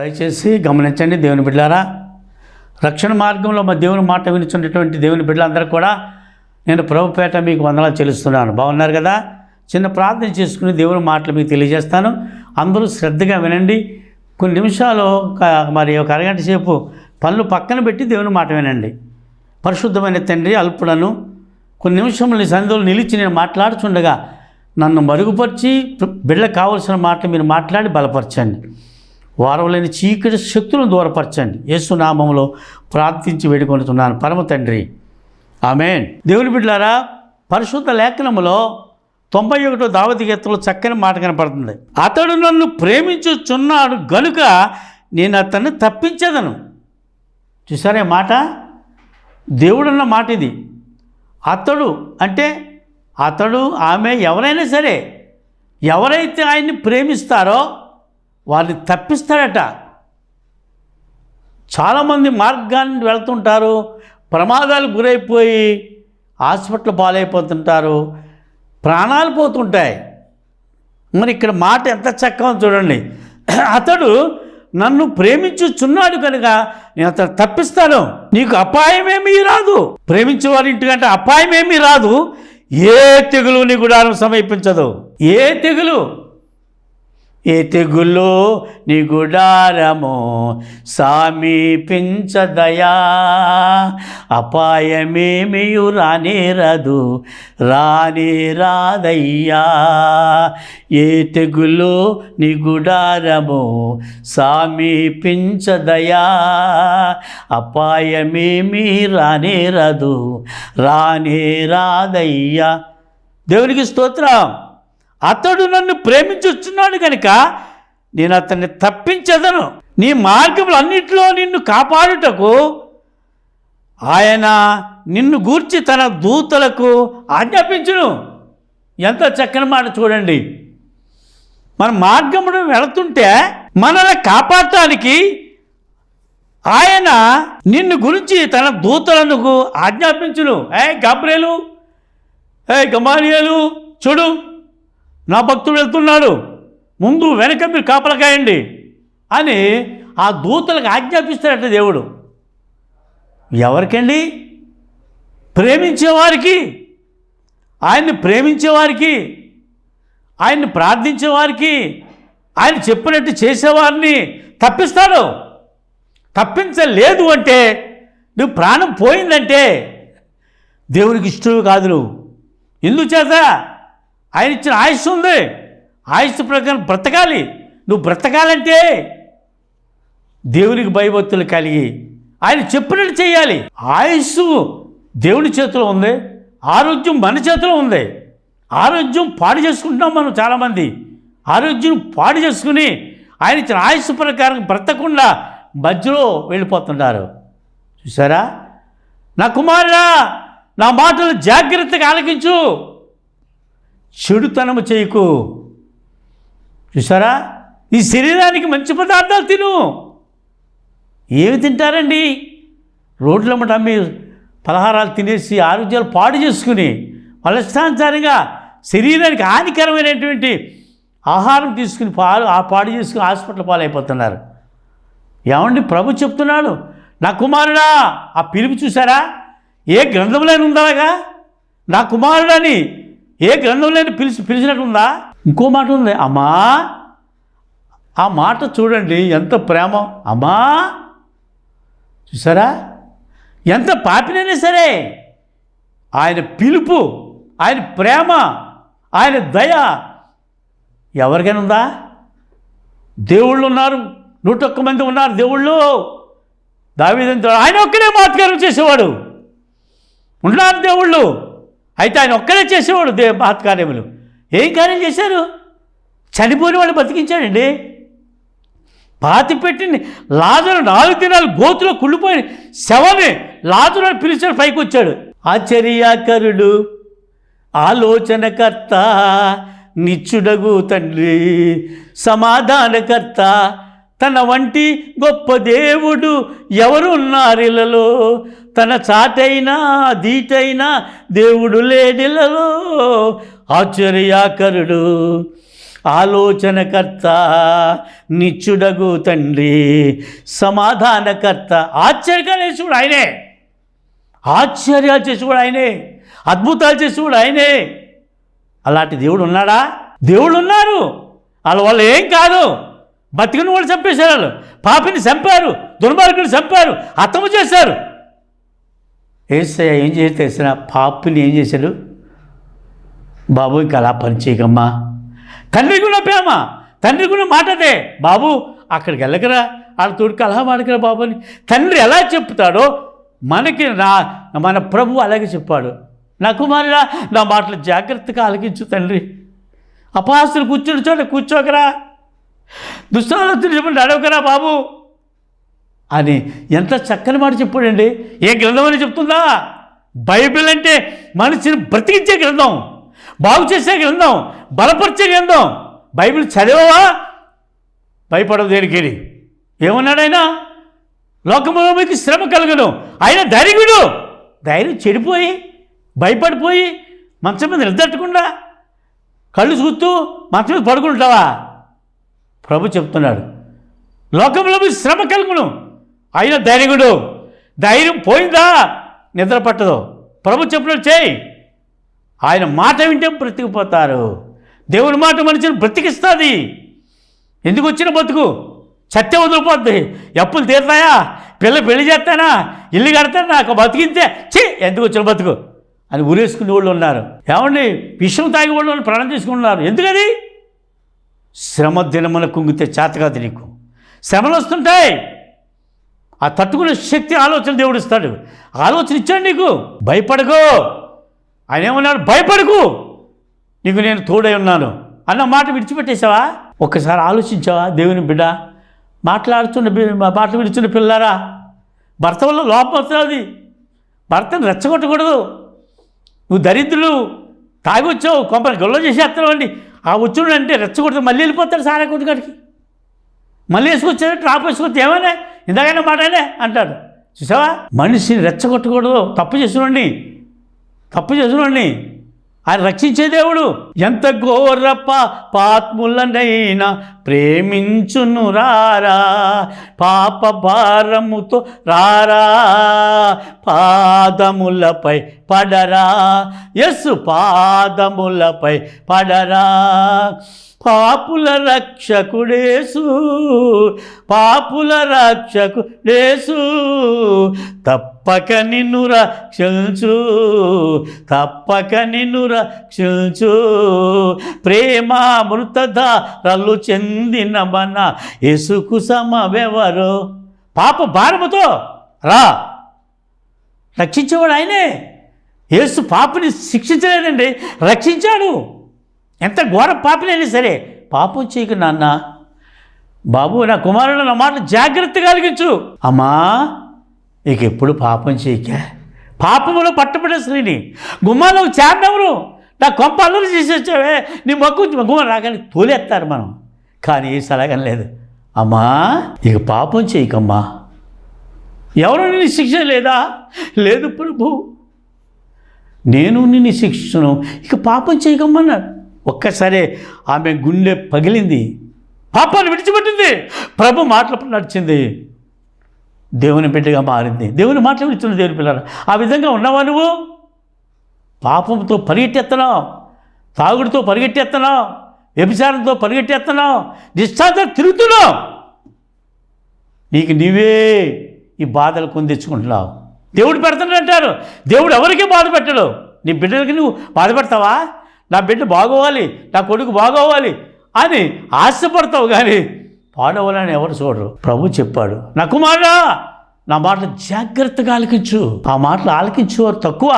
దయచేసి గమనించండి దేవుని బిడ్డలారా, రక్షణ మార్గంలో మా దేవుని మాట వినిచున్నటువంటి దేవుని బిడ్డలందరూ కూడా నేను ప్రభుపేట మీకు వందనాలు చెల్లిస్తున్నాను. బాగున్నారు కదా? చిన్న ప్రార్థన చేసుకుని దేవుని మాటలు మీకు తెలియజేస్తాను. అందరూ శ్రద్ధగా వినండి. కొన్ని నిమిషాలు మరి ఒక అరగంట సేపు పనులు పక్కన పెట్టి దేవుని మాట వినండి. పరిశుద్ధమైన తండ్రి, అల్పుడను కొన్ని నిమిషములు నీ సన్నిధిలో నిలిచి నేను మాట్లాడుచుండగా నన్ను మరుగుపరిచి బిడ్డలకు కావలసిన మాటలు మీరు మాట్లాడి బలపరచండి. వారం లేని చీకటి శక్తులను దూరపరచండి. యేసు నామములో ప్రార్థించి వేడుకొనుతున్నాను పరమ తండ్రి, ఆమేన్. దేవుని బిడ్డలారా, పరిశుద్ధ లేఖనములో 91వ దావీదు కీర్తనలో చక్కని మాట కనపడుతుంది. అతడు నన్ను ప్రేమించుచున్నాడు గనుక నేను అతన్ని తప్పించేదను. చూసారా మాట? దేవుడన్న మాట ఇది. అతడు అంటే అతడు, ఆమె, ఎవరైనా సరే ఎవరైతే ఆయన్ని ప్రేమిస్తారో వారిని తప్పిస్తాడట. చాలామంది మార్గాన్ని వెళ్తుంటారు, ప్రమాదాలకు గురైపోయి హాస్పిటల్ పాలైపోతుంటారు, ప్రాణాలు పోతుంటాయి. మరి ఇక్కడ మాట ఎంత చక్కగా చూడండి. అతడు నన్ను ప్రేమించుచున్నాడు కనుక నేను అతను తప్పిస్తాను, నీకు అపాయమేమీ రాదు. ప్రేమించేవారి ఇంటికంటే అపాయమేమీ రాదు. ఏ తెగులు నీ గుడారం సమీపించదు. ఏ తెగులు నీ గుడారము సమీపించదయా. అపాయమేమియు రాదయ్యా. ఏ తెగులు నీ గుడారము సమీపించదయా. అపాయమేమీ రాదయ్యా. దేవునికి స్తోత్రం. అతడు నన్ను ప్రేమించుచున్నాడు కనుక నేను అతన్ని తప్పించదను. నీ మార్గములు అన్నిటిలో నిన్ను కాపాడుటకు ఆయన నిన్ను గూర్చి తన దూతలకు ఆజ్ఞాపించును. ఎంత చక్కని మాట చూడండి. మన మార్గమును వెళుతుంటే మనల్ని కాపాడటానికి ఆయన నిన్ను గురించి తన దూతలకు ఆజ్ఞాపించును. గబ్రియేలు, గమాలియేలు, చూడు నా భక్తుడు వెళ్తున్నాడు, ముందు వెనక మీరు కాపలకాయండి అని ఆ దూతలకు ఆజ్ఞాపిస్తాడట దేవుడు. ఎవరికండి? ప్రేమించేవారికి, ఆయన్ని ప్రేమించేవారికి, ఆయన్ని ప్రార్థించేవారికి, ఆయన చెప్పినట్టు చేసేవారిని తప్పిస్తాడు. తప్పించలేదు అంటే, నువ్వు ప్రాణం పోయిందంటే దేవునికి ఇష్టం కాదు. నువ్వు ఎందుచేత? ఆయన ఇచ్చిన ఆయుష్ ఉంది, ఆయుష్ ప్రకారం బ్రతకాలి. నువ్వు బ్రతకాలంటే దేవునికి భయభక్తులు కలిగి ఆయన చెప్పినట్టు చేయాలి. ఆయుష్ దేవుని చేతిలో ఉంది, ఆరోగ్యం మన చేతిలో ఉంది. ఆరోగ్యం పాడు చేసుకుంటున్నాం మనం. చాలామంది ఆరోగ్యం పాడు చేసుకుని ఆయన ఇచ్చిన ఆయుష్ ప్రకారం బ్రతకకుండా మధ్యలో వెళ్ళిపోతున్నారు. చూసారా? నా కుమారుడా, నా మాటలు జాగ్రత్తగా ఆలకించు, చెడుతనము చేయకు. చూసారా? ఈ శరీరానికి మంచి పదార్థాలు తిను. ఏమి తింటారండి? రోడ్లమ్మట అమ్మి పలహారాలు తినేసి ఆరోగ్యాలు పాడు చేసుకుని వాళ్ళిష్టానుసారంగా శరీరానికి హానికరమైనటువంటి ఆహారం తీసుకుని పాడు చేసుకుని హాస్పిటల్ పాలైపోతున్నారు. ఏమండి? ప్రభు చెప్తున్నాడు, నా కుమారుడా. ఆ పిలుపు చూసారా? ఏ గ్రంథంలోనే ఉందాగా నా కుమారుడని? ఏ గ్రంథంలోనే పిలిచినట్టుందా? ఇంకో మాట ఉంది, అమ్మా. ఆ మాట చూడండి, ఎంత ప్రేమ. అమ్మా, చూసారా? ఎంత పాపినైనా సరే ఆయన పిలుపు, ఆయన ప్రేమ, ఆయన దయ ఎవరికైనా ఉందా? దేవుళ్ళు ఉన్నారు, 101 మంది ఉన్నారు దేవుళ్ళు. దావీదు ఆయన ఒక్కడే మహత్కార్యం చేసేవాడు. ఉన్నారు దేవుళ్ళు, అయితే ఆయన ఒక్కడే చేసేవాడు మహత్కార్యములు. ఏం కార్యం చేశారు? చనిపోయిన వాళ్ళు బతికించాడండి. పాతి పెట్టింది లాజరు 4 దినాలు గోతులో కుళ్ళిపోయిన శవని లాజరు అని పిలిచాడు, పైకి వచ్చాడు. ఆశ్చర్యకరుడు, ఆలోచనకర్త, నిత్యుడగు తండ్రి, సమాధానకర్త, తన వంటి గొప్ప దేవుడు ఎవరున్నారిలలో, తన చాటైనా దీటైనా దేవుడు లేడిలలో. ఆశ్చర్యకరుడు, ఆలోచనకర్త, నిత్యుడగు తండ్రి, సమాధానకర్త. ఆశ్చర్యాలు చేసేవాడు ఆయనే, ఆశ్చర్యాలు చేసేవాడు ఆయనే, అద్భుతాలు చేసేవాడు ఆయనే. అలాంటి దేవుడు ఉన్నాడా? దేవుడు ఉన్నారు. వాళ్ళు ఏం కాదు. బతికిన వాళ్ళు చంపేశారు, వాళ్ళు పాపిని చంపారు, దుర్మార్గుని చంపారు, హతము చేశారు. యేసయ్య ఏం చేసి తెలిసిన పాపిని ఏం చేశాడు? బాబు ఇంకా అలా పని చేయకమ్మా, తండ్రికి ఉన్న ప్రేమ, తండ్రికి ఉన్న మాట అదే, బాబు అక్కడికి వెళ్ళకరా, వాళ్ళ తోడికి అలా మాడకరా బాబు అని తండ్రి ఎలా చెప్తాడో మనకి మన ప్రభు అలాగే చెప్పాడు. నా కుమారుడా, నా మాటలు జాగ్రత్తగా ఆలకించు తండ్రి. అపహాస్యులు కూర్చుని చోట కూర్చోకరా, దుష్టాలోచన చెప్పండి అడవకరా బాబు అని ఎంత చక్కని మాట చెప్పాడండి. ఏ గ్రంథం అని చెప్తుందా? బైబిల్ అంటే మనిషిని బ్రతికించే గ్రంథం, బాగు చేసే గ్రంథం, బలపరిచే గ్రంథం. బైబిల్ చదివావా? భయపడవు దేనికి. ఏమన్నాడు ఆయన? లోకములో మీకు శ్రమ కలుగును, ఆయన ధైర్యుడు. ధైర్యం చెడిపోయి భయపడిపోయి మంచం మీద నిలదట్టకుండా కళ్ళు చూస్తూ మంచం మీద పడుకుంటావా? ప్రభు చెప్తున్నాడు, లోకంలో మీకు శ్రమ కలుగును, ఆయన ధైర్యుడు. ధైర్యం పోయిందా నిద్ర పట్టదు. ప్రభు చెప్పినట్టు చేయి. ఆయన మాట వింటే బ్రతికిపోతారు. దేవుని మాట మనిషిని బ్రతికిస్తుంది. ఎందుకు వచ్చిన బతుకు? సత్య వదిలిపోద్ది. అప్పులు తీరుతాయా? పెళ్లి చేస్తానా? ఇల్లు కడతానా? నాకు బతికింతే ఎందుకు వచ్చిన బతుకు అని ఊరేసుకునే వాళ్ళు ఉన్నారు. ఏమండి, విషం తాగి వాళ్ళు ప్రాణం తీసుకుంటున్నారు. ఎందుకది? శ్రమ దినమున కుంగితే చేతకాదు నీకు. శ్రమలు వస్తుంటాయి, ఆ తట్టుకునే శక్తి ఆలోచన దేవుడు ఇస్తాడు. ఆలోచన ఇచ్చాడు నీకు. భయపడకు. ఆయన ఏమన్నాడు? భయపడకు, నీకు నేను తోడై ఉన్నాను అన్న మాట విడిచిపెట్టేశావా? ఒక్కసారి ఆలోచించావా? దేవుని బిడ్డ మాటలు విడిచిన పిల్లారా, భర్త వల్ల లోపం వస్తుంది. భర్తను రెచ్చగొట్టకూడదు. నువ్వు దరిద్రులు తాగి వచ్చావు, కొంపని గొల్ల చేసేస్తున్నావు అండి. ఆ వచ్చుడు అంటే రెచ్చగొడితే మళ్ళీ వెళ్ళిపోతాడు సారా కొట్టుకాడికి. మళ్ళీ వేసుకొచ్చాడు, ట్రాప్ వేసుకొచ్చి ఏమన్నా ఇందాకైనా మాటనే అంటాడు. చూసావా? మనిషిని రెచ్చగొట్టకూడదు. తప్పు చేసినోడిని ఆయన రక్షించే దేవుడు. ఎంత ఘోర పాత్ములనైనా ప్రేమించును రారా, పాప భారముతో రారా, పాదములపై పడరా, యేసు పాదములపై పడరా. పాపుల రక్షకుడేసు, పాపుల రక్షకుడేసు, తప్పక నిన్ను రక్షించు, తప్పక నిన్ను రక్షించు. ప్రేమామృతధారలు చెందిన మన యేసుకు సమవెవరు. పాప భారముతో రా, రక్షించేవాడు ఆయనే. యేసు పాపని శిక్షించలేదండి, రక్షించాడు. ఎంత ఘోర పాపినైనా సరే పాపం చేయకు నాన్న. బాబు, నా కుమారుడు నా మాటలు జాగ్రత్తగా కలిగించు. అమ్మా, ఇక ఎప్పుడు పాపం చేయక. పాపములో పట్టబడే స్త్రీని గుమ్మాలో చేరినవరు నా కొంప అల్లరి చేసి వచ్చావే, నీ మొక్కు గుమ్మ రాగానే తోలేస్తారు మనం. కానీ ఏ సలహం లేదు. అమ్మా, ఇక పాపం చేయకమ్మా. ఎవరు నిన్ను శిక్ష లేదా? లేదు ప్రభు, నేను నిన్ను శిక్షను, ఇక పాపం చేయకమ్మన్నాడు. ఒక్కసారి ఆమె గుండె పగిలింది, పాపాన్ని విడిచిపెట్టింది, ప్రభు మాటలప్పుడు నడిచింది, దేవుని బిడ్డగా మారింది. దేవుని మాటలు విడిచిన దేవుని పిల్లలు. ఆ విధంగా ఉన్నావా నువ్వు? పాపంతో పరిగెట్టేస్తున్నావు, తాగుడుతో పరిగెట్టేస్తున్నావు, వ్యభిచారంతో పరిగెట్టేస్తున్నావు, నిష్ఠాంతో తిరుగుతున్నావు. నీకు నీవే ఈ బాధలు కొని తెచ్చుకుంటున్నావు. దేవుడు పెడుతున్నాడంటారు. దేవుడు ఎవరికీ బాధ పెట్టడు. నీ బిడ్డలకి నువ్వు బాధపడతావా? నా బిడ్డ బాగోవాలి, నా కొడుకు బాగోవాలి అని ఆశపడతావు, కానీ పాడవాలని ఎవరు చూడరు. ప్రభు చెప్పాడు, నా కుమారుడా, నా మాటలు జాగ్రత్తగా ఆలకించు. ఆ మాటలు ఆలకించేవారు తక్కువ,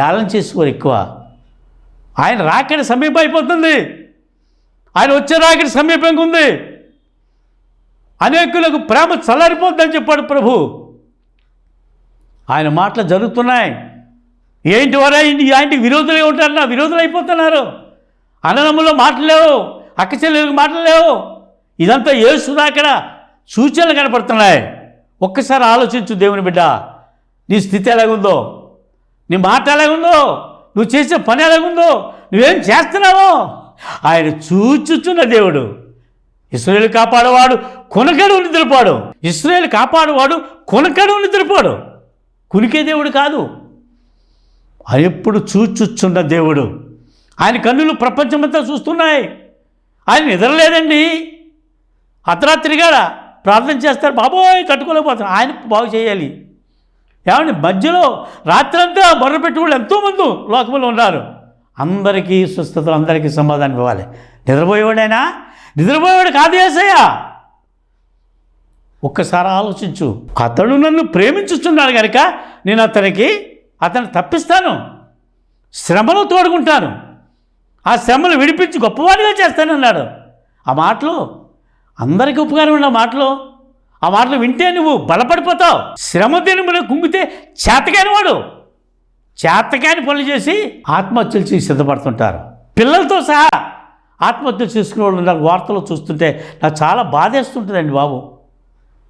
ఏలం చేసేవారు ఎక్కువ. ఆయన రాకడి సమీపం అయిపోతుంది. ఆయన వచ్చే రాకడి సమీపంగా ఉంది. అనేకులకు ప్రేమ చల్లారిపోద్దని చెప్పాడు ప్రభు. ఆయన మాటలు జరుగుతున్నాయి. ఏంటి వారా ఆయనకి విరోధులే ఉంటారు, నా విరోధులు అయిపోతున్నారు. అన్నదమ్ముల్లో మాటలు లేవు, అక్క చెల్లెలకు మాటలు లేవు. ఇదంతా యేసు రాకడ సూచనలు కనపడుతున్నాయి. ఒక్కసారి ఆలోచించు దేవుని బిడ్డ, నీ స్థితి ఎలాగుందో, నీ మాట ఎలాగుందో, నువ్వు చేసే పని ఎలాగుందో, నువ్వేం చేస్తున్నావో ఆయన చూచుచున్న దేవుడు. ఇశ్రాయేలు కాపాడేవాడు కొనకడు నిద్రపోడు. ఇశ్రాయేలు కాపాడేవాడు కొనకడు నిద్రపోడు. కునికే దేవుడు కాదు, ఆయన ఎప్పుడు చూచుచున్న దేవుడు. ఆయన కన్నులు ప్రపంచమంతా చూస్తున్నాయి. ఆయన నిద్రలేదండి. అర్ధరాత్రిగా ప్రార్థన చేస్తారు, బాబోయ్ తట్టుకోలేకపోతారు. ఆయన బాగు చేయాలి. ఏమండి, మధ్యలో రాత్రంతా బొర్ర పెట్టుకోళ్ళు ఎంతోమంది లోకంలో ఉన్నారు. అందరికీ స్వస్థతలు, అందరికీ సమాధానం ఇవ్వాలి. నిద్రపోయేవాడైనా? నిద్రపోయేవాడు కాదు యేసయ్య. ఒక్కసారి ఆలోచించు. అతడు నన్ను ప్రేమించుచున్నాడు కనుక నేను అతన్ని తప్పిస్తాను, శ్రమలో తోడుకుంటాను, ఆ శ్రమలు విడిపించి గొప్పవాడిగా చేస్తానన్నాడు. ఆ మాటలు అందరికీ ఉపకారం ఉన్న మాటలు. ఆ మాటలు వింటే నువ్వు బలపడిపోతావు. శ్రమ దినమున కుంగితే చేతకాని వాడు చేతకాని పనులు చేసి ఆత్మహత్యలు చేసి సిద్ధపడుతుంటారు. పిల్లలతో సహా ఆత్మహత్యలు చేసుకునే వాళ్ళు ఉన్నారు. వార్తలు చూస్తుంటే నాకు చాలా బాధేస్తుంటుందండి బాబు.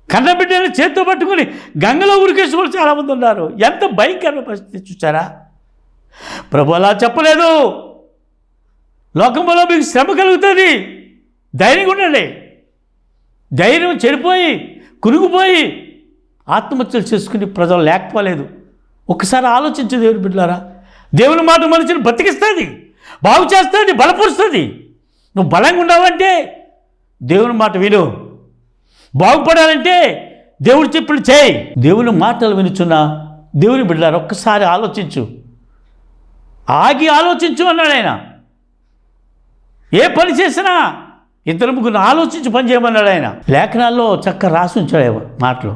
కన్నబిడ్డలు చేతితో పట్టుకుని గంగలో ఉరికేసి వాళ్ళు చాలామంది ఉన్నారు. ఎంత భయంకరమైన పరిస్థితి చూసారా? ప్రభు అలా చెప్పలేదు. లోకంలో మీకు శ్రమ కలుగుతుంది, ధైర్యంగా ఉండండి. ధైర్యం చెడిపోయి కురుగుపోయి ఆత్మహత్యలు చేసుకుని ప్రజలు లేకపోలేదు. ఒకసారి ఆలోచించు దేవుని బిడ్డలారా. దేవుని మాట మనిషిని బతికిస్తుంది, బాగు చేస్తుంది, బలపరుస్తుంది. నువ్వు బలంగా ఉన్నావంటే దేవుని మాట విను. బాగుపడాలంటే దేవుడు చెప్పులు చేయి. దేవుని మాటలు వినుచున్న దేవుని బిడ్డలారా, ఒక్కసారి ఆలోచించు, ఆగి ఆలోచించు అన్నాడు ఆయన. ఏ పని చేసినా ఇద్దరు ముగ్గురు ఆలోచించి పని చేయమన్నాడు ఆయన. లేఖనాల్లో చక్కగా రాసి ఉంచాడు మాటలు.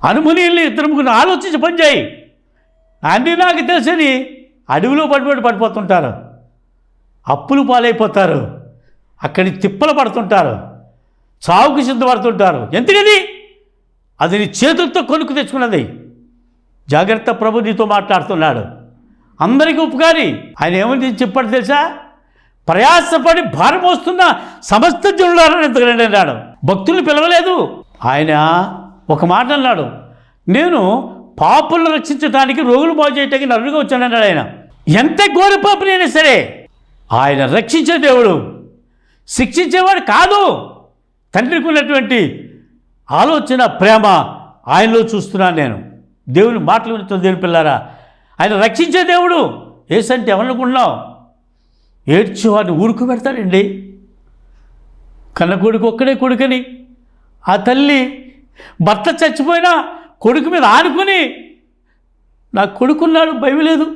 అనుమనీయుల్ని ఇద్దరు ముగ్గురు ఆలోచించి పని చేయి. అన్నీ నాకు తెలిసని అడవిలో పడిపోతుంటారు, అప్పులు పాలైపోతారు, అక్కడి తిప్పలు పడుతుంటారు, చావుకు సిద్ధపడుతుంటారు. ఎందుకని? అది నీ చేతులతో కొనుక్కు తెచ్చుకున్నది. జాగ్రత్త, ప్రభు నీతో మాట్లాడుతున్నాడు. అందరికీ ఉపకారి. ఆయన ఏమని చెప్పాడు తెలుసా? ప్రయాసపడి భారం వస్తున్న సమస్త జనులారని ఎంతకండి అన్నాడు. భక్తుల్ని పిలవలేదు ఆయన. ఒక మాట అన్నాడు, నేను పాపులను రక్షించడానికి, రోగులు బాగు చేయడానికి నరుడుగా వచ్చానన్నాడు ఆయన. ఎంత ఘోర పాపునైనా సరే ఆయన రక్షించే దేవుడు, శిక్షించేవాడు కాదు. తండ్రికి ఉన్నటువంటి ఆలోచన, ప్రేమ ఆయనలో చూస్తున్నాను నేను. దేవుని మాటలు వింటున్న దేవుని పిల్లారా, ఆయన రక్షించే దేవుడు. ఏసంటే ఎవరనుకున్నావు? ఏడ్చేవాడిని ఊరుకు పెడతాడండి. కన్న కొడుకు ఒక్కడే కొడుకని ఆ తల్లి భర్త చచ్చిపోయినా కొడుకు మీద ఆనుకుని, నా కొడుకున్నాడు, భయం లేదు,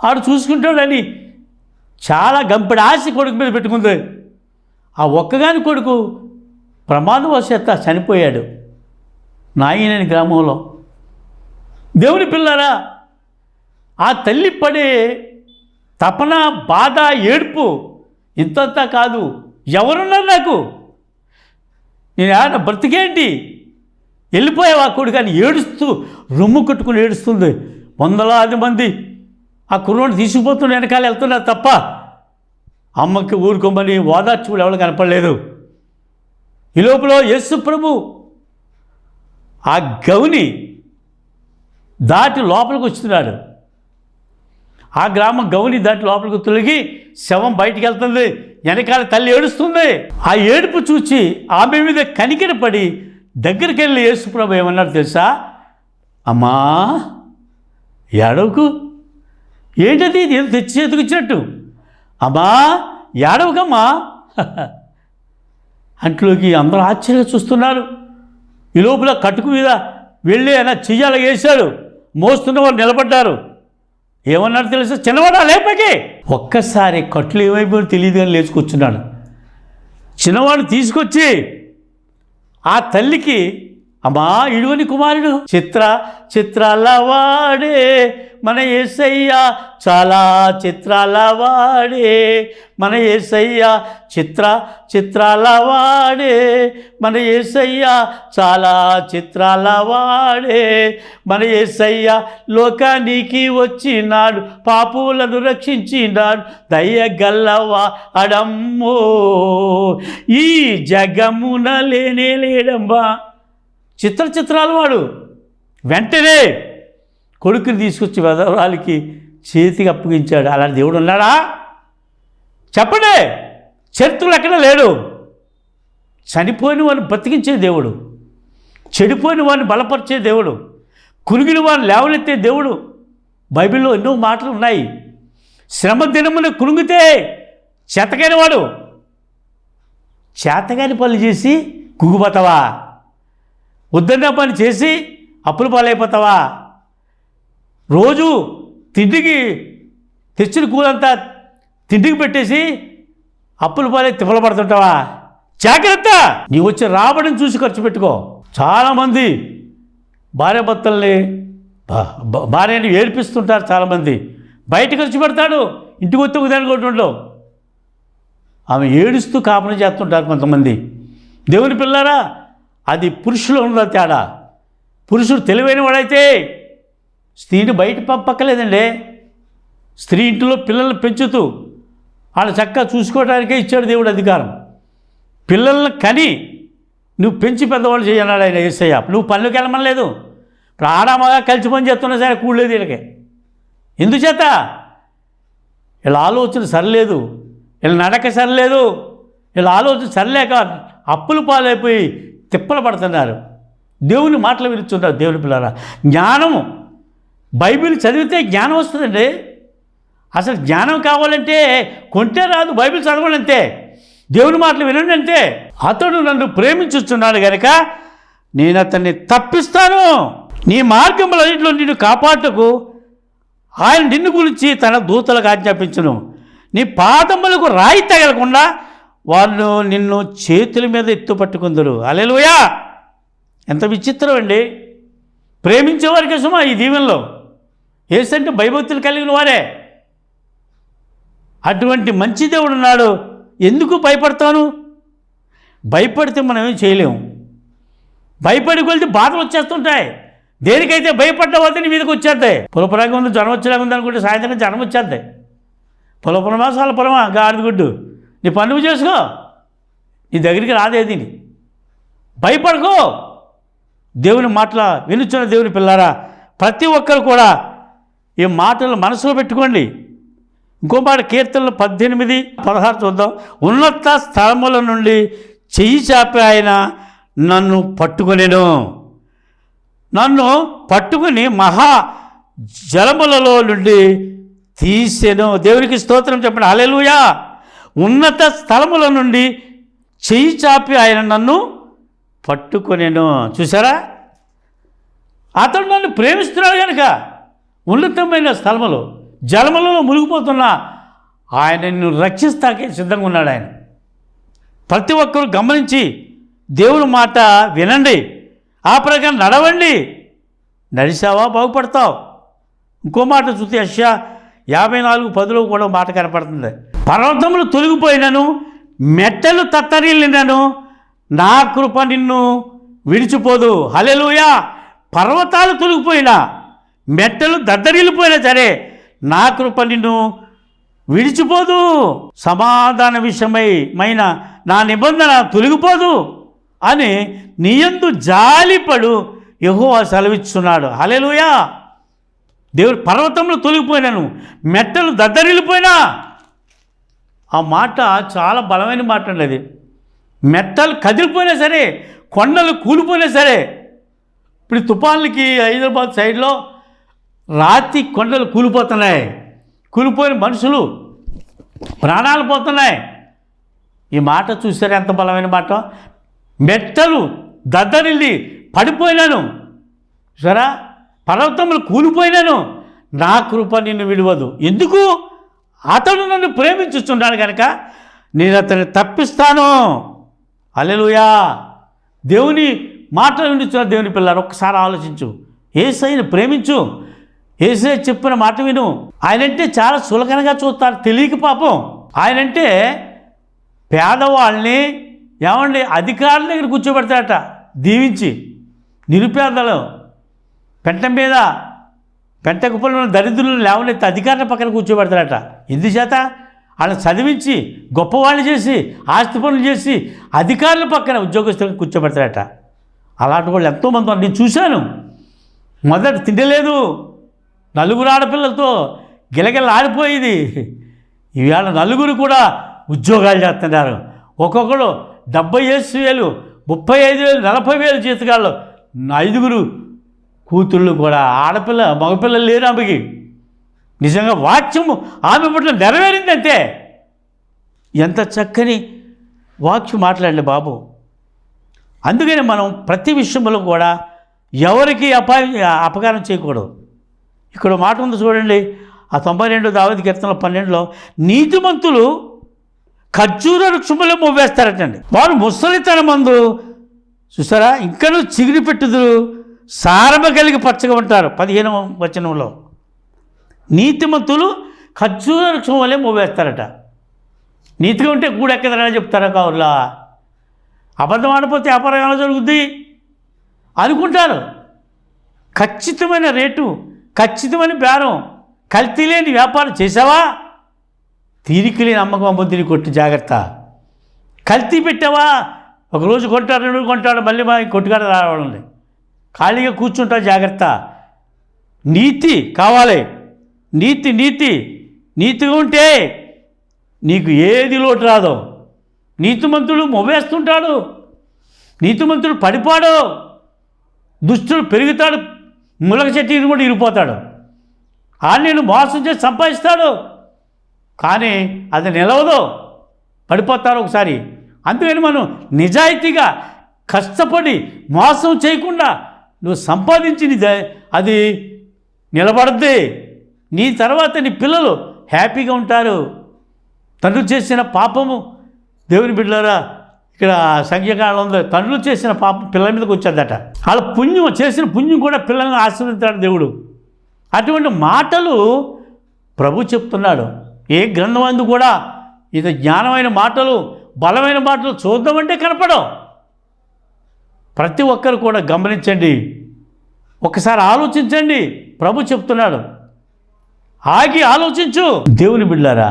ఆడు చూసుకుంటాడని చాలా గంపెడి ఆశ కొడుకు మీద పెట్టుకుంది. ఆ ఒక్కగాని కొడుకు ప్రమాదవశాత్తు చనిపోయాడు నాయనని గ్రామంలో. దేవుని పిల్లారా, ఆ తల్లి పడే తపన, బాధ, ఏడుపు ఇంతంతా కాదు. ఎవరున్నారు నాకు? నేను ఆయన బ్రతికేంటి? వెళ్ళిపోయావు ఆ కొడుకు అని ఏడుస్తూ రొమ్ము కొట్టుకుని ఏడుస్తుంది. వందలాది మంది ఆ కుర్రోని తీసుకుపోతున్న వెనకాల వెళ్తున్నారు తప్ప అమ్మకి ఊరుకోమని ఓదార్చుకులు ఎవరు కనపడలేదు. ఈ లోపల యేసు ప్రభు ఆ గౌని దాటి లోపలికి వస్తున్నాడు. ఆ గ్రామం గౌని దాటి లోపలికి తొలగి శవం బయటికి వెళ్తుంది. వెనకాల తల్లి ఏడుస్తుంది. ఆ ఏడుపు చూచి ఆమె మీద కనికరపడి దగ్గరికి వెళ్ళి యేసు ప్రభు ఏమన్నాడు తెలుసా? అమ్మా ఏడవకు. ఏంటది? ఏదో తెచ్చి చేతికి ఇచ్చినట్టు. అమ్మా ఏడవకమ్మా అంట్లోకి అందరూ ఆశ్చర్యంగా చూస్తున్నారు. ఈ లోపల కట్టుకు మీద వెళ్ళి ఆయన చెయ్యాల వేశాడు. మోస్తున్న వాళ్ళు నిలబడ్డారు. ఏమన్నాడు తెలుసా? చిన్నవాడా లేపకి. ఒక్కసారి కట్లు ఏమైపోయారో తెలియదు కానీ లేచుకొచ్చున్నాడు. చిన్నవాడు తీసుకొచ్చి ఆ తల్లికి, అమ్మా ఇడువని కుమారుడు, చిత్రాల వాడే మన యేసయ్య, చాలా చిత్రాల వాడే మన యేసయ్య, చిత్రాల వాడే మన యేసయ్య, చాలా చిత్రాల వాడే మన యేసయ్య, లోకానికి వచ్చినాడు, పాపులను రక్షించినాడు, దయగల్లవా అడమ్మో, ఈ జగమున లేడమ్మా. చిత్రాలు వాడు. వెంటనే కొడుకుని తీసుకొచ్చి వెదవరాలికి చేతికి అప్పగించాడు. అలాంటి దేవుడు ఉన్నాడా? చెప్పండి. చరిత్రలో ఎక్కడ లేడు. చనిపోయిన వాడిని బతికించే దేవుడు, చెడిపోయిన వాడిని బలపరిచే దేవుడు, కురిగిన వాడిని లేవనెత్తే దేవుడు. బైబిల్లో ఎన్నో మాటలు ఉన్నాయి. శ్రమ దినమున కురుంగితే చేతకాని వాడు. చేతకాని పనులు చేసి కుగ్గుపోతావా? వద్దన్న పని చేసి అప్పుల పాలైపోతావా? రోజు తిండికి తెచ్చిన కూలంతా తిండికి పెట్టేసి అప్పుల పాలై తిప్పలు పడుతుంటావా? జాగ్రత్త. నీవు వచ్చి రాబడిని చూసి ఖర్చు పెట్టుకో. చాలామంది భార్యాభర్తల్ని భార్యని ఏడిపిస్తుంటారు. చాలామంది బయట ఖర్చు పెడతాడు, ఇంటికి వచ్చి ఒకదానికి ఒకటి ఉండవు. ఆమె ఏడుస్తూ కాపరం చేస్తుంటారు కొంతమంది. దేవుని పిల్లారా, అది పురుషులో ఉన్న తేడా. పురుషుడు తెలివైన వాడైతే స్త్రీని బయట పంపక్కలేదండి. స్త్రీ ఇంటిలో పిల్లల్ని పెంచుతూ వాళ్ళు చక్కగా చూసుకోవడానికే ఇచ్చాడు దేవుడు అధికారం. పిల్లల్ని కని నువ్వు పెంచి పెద్దవాళ్ళు చేయన్నాడు ఆయన యేసయ్య. నువ్వు పనులకు వెళ్ళమనలేదు. ఇప్పుడు ఆడామగా కలిసి పని చేస్తున్నా సరే కూడలేదు వీళ్ళకి. ఎందుచేత? వీళ్ళ ఆలోచన సరిలేదు, వీళ్ళ నడక సరిలేదు, వీళ్ళ ఆలోచన సరిలేక అప్పుల పాలైపోయి తిప్పలు పడుతున్నారు. దేవుని మాటలు వినుచున్నారు. దేవుని పిల్లరా, జ్ఞానము బైబిల్ చదివితే జ్ఞానం వస్తుందండి. అసలు జ్ఞానం కావాలంటే కొంటే రాదు, బైబిల్ చదవండి అంతే, దేవుని మాటలు వినండి అంతే. అతడు నన్ను ప్రేమించుచున్నాడు కనుక నేను అతన్ని తప్పిస్తాను, నీ మార్గములన్నింటిలో నిన్ను కాపాడుటకు ఆయన నిన్ను గురించి తన దూతలకు ఆజ్ఞాపించును, నీ పాదములకు రాయి తగలకుండా వాళ్ళు నిన్ను చేతుల మీద ఎత్తుపట్టుకుందరు. హల్లెలూయా. ఎంత విచిత్రం అండి. ప్రేమించేవారికి సుమా ఈ దీవెనలో. యేసంటే భయభక్తులు కలిగిన వారే. అటువంటి మంచి దేవుడు ఉన్నాడు. ఎందుకు భయపడతాను? భయపడితే మనం ఏం చేయలేము. భయపడి వెళ్తే బాధలు వచ్చేస్తుంటాయి. దేనికైతే భయపడ్డావో నీ మీదకి వచ్చేస్తాయి. పొలపరంగా ఉంది, జ్వరం వచ్చేలాగా ఉంది అనుకుంటే సాయంత్రం జ్వరం వచ్చేస్తాయి. పొలపరమా సాలపరమా గాడిద గుడ్డు, నీ పనులు చేసుకో, నీ దగ్గరికి రాదేది. భయపడకో. దేవుని మాటల వినుచున్న దేవుని పిల్లారా, ప్రతి ఒక్కరు కూడా ఈ మాటలు మనసులో పెట్టుకోండి. ఇంకో మాట కీర్తనలు 18:16 చూద్దాం. ఉన్నత స్థలముల నుండి చెయ్యి చాపి ఆయన నన్ను పట్టుకొనెను, నన్ను పట్టుకుని మహా జలములలో నుండి తీసెను. దేవునికి స్తోత్రం చెప్పండి. హల్లెలూయా. ఉన్నత స్థలముల నుండి చెయ్యి చాపి ఆయన నన్ను పట్టుకొనెను. చూసారా? అతడు నన్ను ప్రేమిస్తున్నాడు కనుక ఉన్నతమైన స్థలములు జలములలో మునిగిపోతున్నా ఆయన నిన్ను రక్షిస్తాకే సిద్ధంగా ఉన్నాడు. ఆయన ప్రతి ఒక్కరూ గమనించి దేవుని మాట వినండి, ఆ ప్రకారం నడవండి. నడిచావా బాగుపడతావు. ఇంకో మాట చూస్తే యెషయా 54:10 కూడా మాట కనపడుతుంది. పర్వతములు తొలగిపోయినను మెట్టలు తత్తరిల్లినను నా కృప నిన్ను విడిచిపోదు. హల్లెలూయా. పర్వతాలు తొలగిపోయినా మెట్టలు దద్దరిల్లిపోయినా సరే నా కృప నిన్ను విడిచిపోదు. సమాధాన విషయమైన నా నిబంధన తొలగిపోదు అని నీయందు జాలిపడు యెహోవా సెలవిస్తున్నాడు. హల్లెలూయా. దేవుడు పర్వతంలో తొలగిపోయినాను, మెట్టలు దద్దరిల్లిపోయినా. ఆ మాట చాలా బలమైన మాట అండి. అది మెట్టలు కదిలిపోయినా సరే, కొండలు కూలిపోయినా సరే. ఇప్పుడు తుఫాన్లకి హైదరాబాద్ సైడ్లో రాతి కొండలు కూలిపోతున్నాయి, కూలిపోయిన మనుషులు ప్రాణాలు పోతున్నాయి. ఈ మాట చూసారా ఎంత బలమైన మాట. మెట్టలు దద్దరిల్లి పడిపోయినాను, సరా పర్వతములు కూలిపోయినాను, నా కృప నిన్ను విడువదు. ఎందుకు? అతడు నన్ను ప్రేమించుచున్నాడు కనుక నేను అతన్ని తప్పిస్తాను. హల్లెలూయా. దేవుని మాటలు వింటున్న దేవుని పిల్లలు ఒక్కసారి ఆలోచించు. యేసయ్యను ప్రేమించు, యేసయ్య చెప్పిన మాట విను. ఆయనంటే చాలా సులకనగా చూస్తారు, తెలియక పాపం. ఆయనంటే పేదవాళ్ళని ఏమండి అధికారుల దగ్గర కూర్చోబెడతాడట దీవించి. నిరుపేదలు పెంట కుప్పలు దరిద్రులను లేవనెత్తి అధికారుల పక్కన కూర్చోబెడతాడట. ఎందుచేత? వాళ్ళని చదివించి గొప్పవాళ్ళు చేసి ఆస్తి పనులు చేసి అధికారుల పక్కన ఉద్యోగస్తులకు కూర్చోబెడతాడట. అలాంటి వాళ్ళు ఎంతోమంది నేను చూశాను. మొదట తిండలేదు, నలుగురు ఆడపిల్లలతో గిలగిల ఆడిపోయేది. ఈవేళ నలుగురు కూడా ఉద్యోగాలు చేస్తున్నారు. ఒక్కొక్కరు 70,000, 35,000, 40,000 జీతగాళ్ళు. 5 కూతుళ్ళు కూడా ఆడపిల్ల మగపిల్లలు లేరు ఆమెకి. నిజంగా వాక్యము ఆమె పట్ల నెరవేరిందంటే ఎంత చక్కని వాక్యం మాట్లాడండి బాబు. అందుకని మనం ప్రతి విషయంలో కూడా ఎవరికి అపకారం చేయకూడదు. ఇక్కడ మాట ఉంది చూడండి, ఆ 92 దావీదు కీర్తనలో 12లో, నీతిమంతులు ఖర్జూర వృక్షములో మొవ్వేస్తారటండి. వారు ముసలితన మందు చూసారా ఇంకనూ చిగిరి పెట్టుదురు, సారమ కలిగి పచ్చగా ఉంటారు. 15వ వచనంలో నీతిమంతులు ఖర్జూర వృక్షం వల్లే మొవ్వేస్తారట. నీతిగా ఉంటే గూడెక్కదని చెప్తారా కావులా? అబద్ధం ఆడిపోతే వ్యాపారం ఎలా జరుగుద్ది అనుకుంటారు. ఖచ్చితమైన రేటు, ఖచ్చితమైన బేరం, కల్తీ లేని వ్యాపారం చేసావా, తీరిక లేని అమ్మకం అమ్ముద్దిని కొట్టు జాగ్రత్త. కల్తీ పెట్టావా, ఒకరోజు కొంటాడు, 2 కొంటాడు, మళ్ళీ మా కొట్టుకాడ రావాలండి, ఖాళీగా కూర్చుంటావు జాగ్రత్త. నీతి కావాలి, నీతిగా ఉంటే నీకు ఏది లోటు రాదు. నీతిమంతుడు మొవ్వేస్తుంటాడు, నీతిమంతుడు పడిపోడు, దుష్టుడు పెరుగుతాడు, ములగ చెట్టు కూడా ఇరిగిపోతాడు. నేను మోసం చేసి సంపాదిస్తాడు, కానీ అది నిలవదు, పడిపోతారు ఒకసారి. అందుకని మనం నిజాయితీగా కష్టపడి మోసం చేయకుండా నువ్వు సంపాదించింది అది నిలబడద్ది. నీ తర్వాత నీ పిల్లలు హ్యాపీగా ఉంటారు. తండ్రులు చేసిన పాపము, దేవుని బిడ్డలారా ఇక్కడ సంఖ్యాకాలం ఉంది, తండ్రులు చేసిన పాపం పిల్లల మీదకి వచ్చేదట. వాళ్ళ పుణ్యం చేసిన పుణ్యం కూడా పిల్లల్ని ఆశీర్వదిస్తాడు దేవుడు. అటువంటి మాటలు ప్రభు చెప్తున్నాడు. ఏ గ్రంథం అందు కూడా ఇది జ్ఞానమైన మాటలు, బలమైన మాటలు చూద్దామంటే కనపడవు. ప్రతి ఒక్కరు కూడా గమనించండి, ఒకసారి ఆలోచించండి. ప్రభు చెప్తున్నాడు, ఆగి ఆలోచించు. దేవుని బిడ్డలారా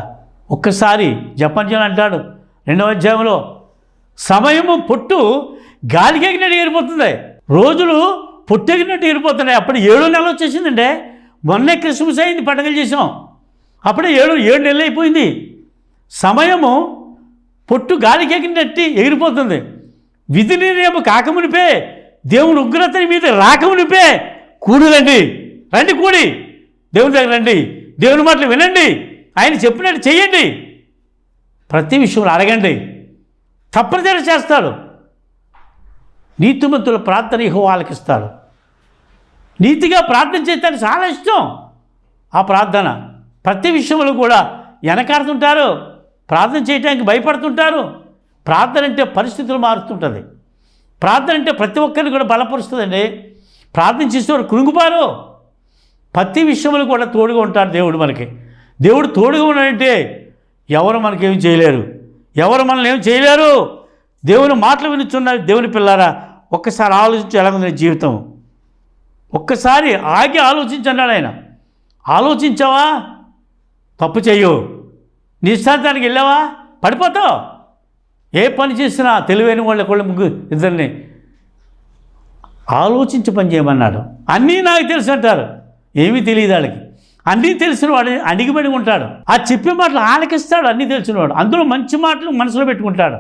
ఒక్కసారి జపంజన్ అంటాడు 2వ అధ్యాయంలో, సమయము పొట్టు గాలికెగినట్టు ఎగిరిపోతుంది, రోజులు పొట్టెగినట్టు ఎగిరిపోతున్నాయి. అప్పుడు 7 నెలలు వచ్చేసిందంటే, మొన్నే క్రిస్మస్ అయింది, పండుగలు చేసాం, అప్పుడే 7 నెలలు అయిపోయింది. సమయము పొట్టు గాలికెగినట్టు ఎగిరిపోతుంది. విధి నిర్ణయం కాకమునిపే, దేవుని ఉగ్రతని మీద రాకమునిపే కూడుదండి, రండి కూడి దేవుని దగ్గర రండి, దేవుని మాటలు వినండి, ఆయన చెప్పినట్టు చెయ్యండి, ప్రతి విషయంలో అడగండి, తప్పనిసరి చేస్తాడు. నీతిమంతుల ప్రార్థన యెహోవా ఆలకిస్తాడు. నీతిగా ప్రార్థన చేయడానికి చాలా ఇష్టం. ఆ ప్రార్థన ప్రతి విషయంలో కూడా వెనకాడుతుంటారు, ప్రార్థన చేయడానికి భయపడుతుంటారు. ప్రార్థన అంటే పరిస్థితులు మారుతుంటుంది. ప్రార్థన అంటే ప్రతి ఒక్కరిని కూడా బలపరుస్తుందండి. ప్రార్థన చేసేవాడు కృంగిపారు. ప్రతి విషయంలో కూడా తోడుగా ఉంటాడు దేవుడు. మనకి దేవుడు తోడుగా ఉన్నాడంటే ఎవరు మనకేం చేయలేరు, ఎవరు మనల్ని ఏం చేయలేరు. దేవుని మాటలు వినుచున్నారు దేవుని పిల్లారా. ఒక్కసారి ఆలోచించి ఎలాగుంది జీవితం, ఒక్కసారి ఆగి ఆలోచించన్నాడు ఆయన. ఆలోచించావా తప్పు చెయ్యు, నిశ్చాంతానికి వెళ్ళావా పడిపోతావు. ఏ పని చేసినా తెలివైన వాళ్ళ ఇద్దరిని ఆలోచించి పని చేయమన్నాడు. అన్నీ నాకు తెలుసు అంటారు, ఏమీ తెలియదు వాళ్ళకి. అన్నీ తెలిసిన వాడు అడిగిబడి ఉంటాడు. ఆ చెప్పే మాటలు ఆలకిస్తాడు, అన్నీ తెలిసినవాడు. అందులో మంచి మాటలు మనసులో పెట్టుకుంటాడు,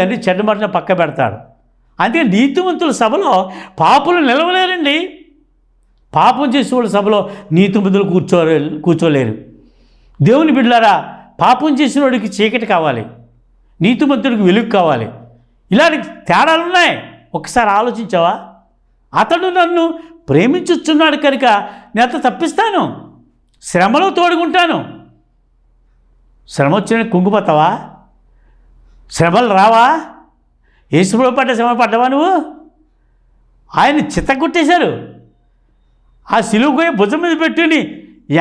అన్నీ చెడ్డ మాటలు పక్క పెడతాడు. అందుకే నీతిమంతుల సభలో పాపులు నిలవలేరండి. పాపం చేసేవాళ్ళ సభలో నీతిమంతులు కూర్చోలేరు. దేవుని బిడ్డలారా, పాపం చేసిన వాడికి చీకటి కావాలి, నీతిమంతుడికి వెలుగు కావాలి. ఇలాంటి తేడాలు ఉన్నాయి. ఒకసారి ఆలోచించావా? అతడు నన్ను ప్రేమించుచున్నాడు కనుక నేను తప్పిస్తాను, శ్రమలో తోడుకుంటాను. శ్రమ వచ్చిన కుంగిపోతావా? శ్రమలు రావా? యేసుప్రభు పడ్డ శ్రమ పడ్డావా నువ్వు? ఆయన చిత్తకొట్టేశారు. ఆ సిలువకు పోయి భుజం మీద పెట్టుని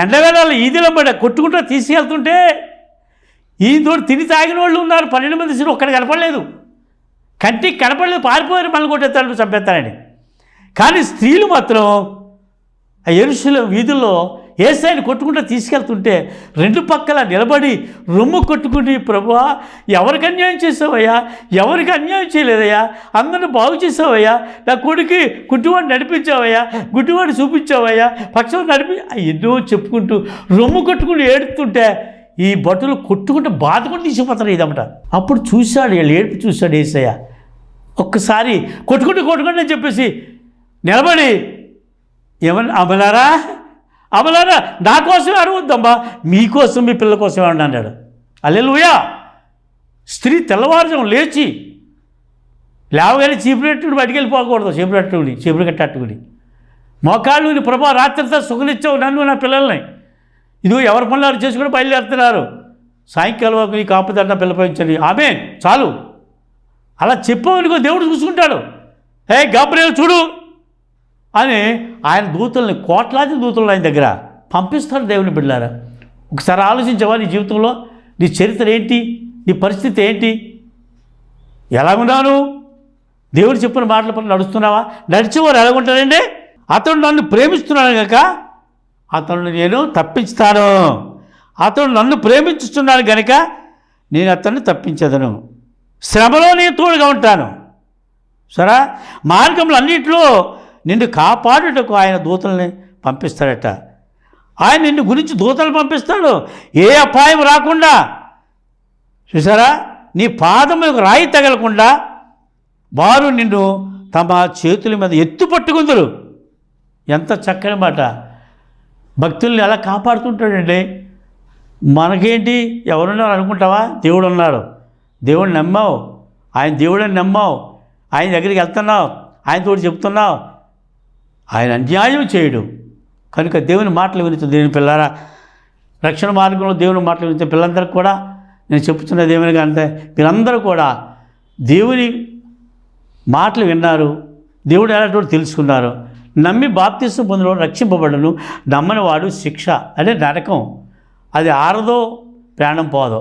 ఎండవేళ ఈదిలో పడ కొట్టుకుంటూ తీసుకెళ్తుంటే ఈయనతో తిని తాగిన వాళ్ళు ఉన్నారు. 12 మంది సిలువ ఒక్కడికి కనపడలేదు, కంటికి కనపడలేదు, పారిపోయారు, మళ్ళీ కొట్టేస్తాడు, చంపేస్తారని. కానీ స్త్రీలు మాత్రం ఆ యెరూషలేము వీధుల్లో యేసయ్యని కొట్టుకుంటూ తీసుకెళ్తుంటే 2 పక్కల నిలబడి రొమ్ము కొట్టుకుని, ప్రభువా ఎవరికి అన్యాయం చేసావయ్యా, ఎవరికి అన్యాయం చేయలేదయ్యా, అందరిని బాగు చేసావయ్యా, నా కొడుకు గుడ్డివాడిని నడిపించావయ్యా, గుడ్డివాడిని చూపించావయ్యా, పక్షం ఎన్నో చెప్పుకుంటూ రొమ్ము కొట్టుకుని ఏడుతుంటే ఈ బట్టలు కొట్టుకుంటే బాధకుండా తీసుకుపోతారు ఇదమ్మట. అప్పుడు చూశాడు, వీళ్ళు ఏడుపు చూశాడు యేసయ్య. ఒక్కసారి కొట్టుకుంటే అని చెప్పేసి నిలబడి, ఏమని, అమలారా నా కోసమే అరవద్దమ్మా, మీకోసం మీ పిల్లల కోసమే అన్నాడు. హల్లెలూయా. స్త్రీ తెల్లవారుజాము లేచి లేవగానే చీపురెట్టుకుని బయటికి వెళ్ళిపోకూడదు. చీపురు కట్టట్టుకుని మోకాళ్ళు, ప్రభా రాత్రితో సుఖనిచ్చావు నన్ను నా పిల్లల్ని, ఇదిగో ఎవరి పనులు చేసుకుని బయలుదేరుతున్నారు, సాయంకాలం వరకు నీకు ఆపదన్న పిల్లపోయించండి, ఆమేన్, చాలు. అలా చెప్పావనుకో దేవుడు చూసుకుంటాడు. గాబ్రియల్ చూడు అని ఆయన దూతల్ని, కోట్లాది దూతలను ఆయన దగ్గర పంపిస్తాడు దేవుని బిడ్డలారా. ఒకసారి ఆలోచించావా? నీ జీవితంలో నీ చరిత్ర ఏంటి, నీ పరిస్థితి ఏంటి, ఎలా ఉన్నాను? దేవుడు చెప్పిన మాటల పట్ల నడుస్తున్నావా? నడిచేవారు ఎలా ఉంటారండి? అతడు నన్ను ప్రేమిస్తున్నాడు కనుక అతను నేను తప్పించుతాను, అతడు నన్ను ప్రేమించుతున్నాడు కనుక నేను అతన్ని తప్పించదను, శ్రమలో నేను తోడుగా ఉంటాను. సరే, మార్గంలో అన్నింటిలో నిన్ను కాపాడుటకు ఆయన దూతల్ని పంపిస్తాడట. ఆయన నిన్ను గురించి దూతలు పంపిస్తాడు, ఏ అపాయం రాకుండా. చూసారా, నీ పాదం రాయి తగలకుండా వారు నిన్ను తమ చేతుల మీద ఎత్తు పట్టుకుందరు. ఎంత చక్కని మాట. భక్తుల్ని ఎలా కాపాడుతుంటాడండి. మనకేంటి, ఎవరున్నారు అనుకుంటావా? దేవుడు ఉన్నాడు, దేవుడిని నమ్మావు, ఆయన దేవుడని నమ్మావు, ఆయన దగ్గరికి వెళ్తున్నావు, ఆయనతో చెప్తున్నావు, ఆయన అన్యాయం చేయడు కనుక దేవుని మాటలు వినిస్తుంది. దేవుని పిల్లారా, రక్షణ మార్గంలో దేవుని మాటలు వినితే పిల్లలందరికీ కూడా నేను చెప్తున్నది ఏమనగా అంటే, మీరందరూ కూడా దేవుని మాటలు విన్నారు, దేవుడు ఎలాంటి తెలుసుకున్నారు. నమ్మి బాప్తిసం పొందిన రక్షింపబడను, నమ్మని వాడు శిక్ష అంటే నరకం, అది ఆరదో ప్రాణం పోదో.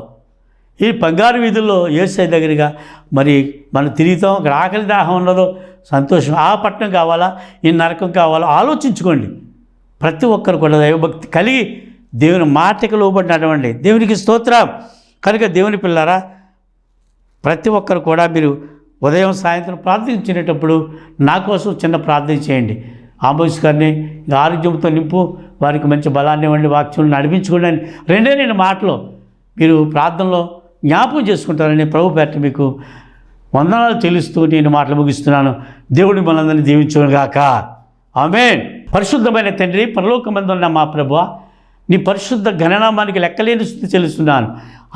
ఈ బంగారు వీధుల్లో యేసయ్య దగ్గరగా మరి మనం తిరుగుతాం, అక్కడ ఆకలి దాహం ఉన్నదో సంతోషం, ఆ పట్టణం కావాలా ఈ నరకం కావాలా ఆలోచించుకోండి. ప్రతి ఒక్కరు కూడా దైవభక్తి కలిగి దేవుని మాటకి లోబడి నడవండి. దేవునికి స్తోత్రం. కనుక దేవుని పిల్లారా, ప్రతి ఒక్కరు కూడా మీరు ఉదయం సాయంత్రం ప్రార్థించేటప్పుడు నా కోసం చిన్న ప్రార్థన చేయండి. ఆంబోస్ గారిని ఆరోగ్యంతో నింపు, వారికి మంచి బలాన్ని ఇవ్వండి, వాక్యం నడిపించుకోండి అని రెండే రెండు మాటలు మీరు ప్రార్థనలో జ్ఞాపకం చేసుకుంటారని ప్రభు పేట మీకు వందనాలు చెల్లిస్తూ నేను మాటలు ముగిస్తున్నాను. దేవుడి మనందరినీ దీవించుగాక. ఆమేన్. పరిశుద్ధమైన తండ్రి, పరలోకమందు ఉన్న మా ప్రభువా, నీ పరిశుద్ధ ఘననామానికి లెక్కలేని స్థుతి చెల్లిస్తున్నాను.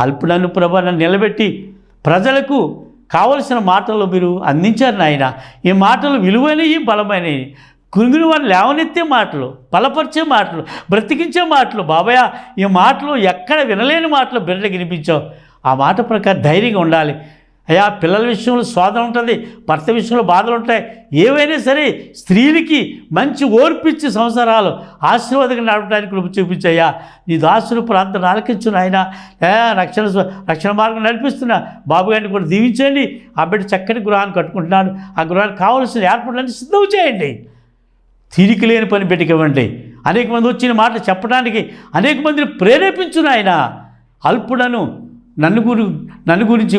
అల్పుడను ప్రభు నన్ను నిలబెట్టి ప్రజలకు కావలసిన మాటలు మీరు అందించారు నాయన. ఈ మాటలు విలువైనవి, బలమైనవి, కృంగిని వారు లేవనెత్తే మాటలు, బలపరిచే మాటలు, బ్రతికించే మాటలు. బాబాయ్, ఈ మాటలు ఎక్కడ వినలేని మాటలు బిడ్డలకు వినిపించావు. ఆ మాట ప్రకారం ధైర్యంగా ఉండాలి అయ్యా. పిల్లల విషయంలో శోధన ఉంటుంది, భర్త విషయంలో బాధలు ఉంటాయి, ఏవైనా సరే స్త్రీలకి మంచి ఓర్పిచ్చి సంసారాలు ఆశీర్వాదంగా నడపడానికి కృప చూపించయ్యా. నీ దాసులు ప్రాంతం ఆలకించు ఆయన. రక్షణ మార్గం నడిపిస్తున్నా బాబు గారిని కూడా దీవించండి. ఆ బిడ్డ చక్కటి గృహాన్ని కట్టుకుంటున్నాడు, ఆ గృహానికి కావాల్సిన ఏర్పాట్లన్నీ సిద్ధం చేయండి. తీరిక లేని పని పెట్టుకోవండి. అనేక మంది వచ్చిన మాట చెప్పడానికి అనేక మందిని ప్రేరేపించును ఆయన. అల్పుడను నన్ను గురించి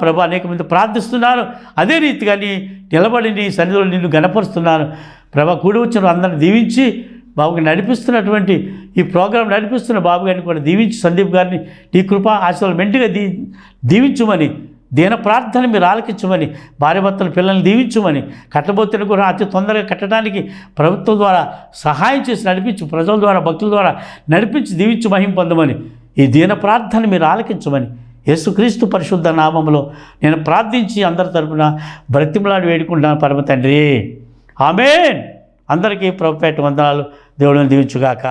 ప్రభు అనేక మంది ప్రార్థిస్తున్నారు. అదే రీతిగా నిలబడి నీ సన్నిధిలో నిన్ను గణపరుస్తున్నాను ప్రభు. కూడి వచ్చిన అందరిని దీవించి బాబుకి నడిపిస్తున్నటువంటి ఈ ప్రోగ్రాం నడిపిస్తున్న బాబు గారిని కూడా దీవించి, సందీప్ గారిని నీ కృప ఆశీర్వాదాలు మెండుగా దీవించుమని, దీన ప్రార్థన మీరు ఆలకించమని, భార్యాభర్తల పిల్లల్ని దీవించమని, కట్టబోతున్న కూడా అతి తొందరగా కట్టడానికి ప్రభుత్వం ద్వారా సహాయం చేసి నడిపించు, ప్రజల ద్వారా భక్తుల ద్వారా నడిపించి దీవించి మహిమ పొందమని, ఈ దీన ప్రార్థన మీరు ఆలకించమని యేసుక్రీస్తు పరిశుద్ధ నామములో నేను ప్రార్థించి అందరి తరపున బ్రతిమలాడి వేడుకుంటున్నాను పరమ తండ్రి. ఆమేన్. అందరికీ ప్రభుపేట వందనాలు. దేవుడిని దీవించుగాక.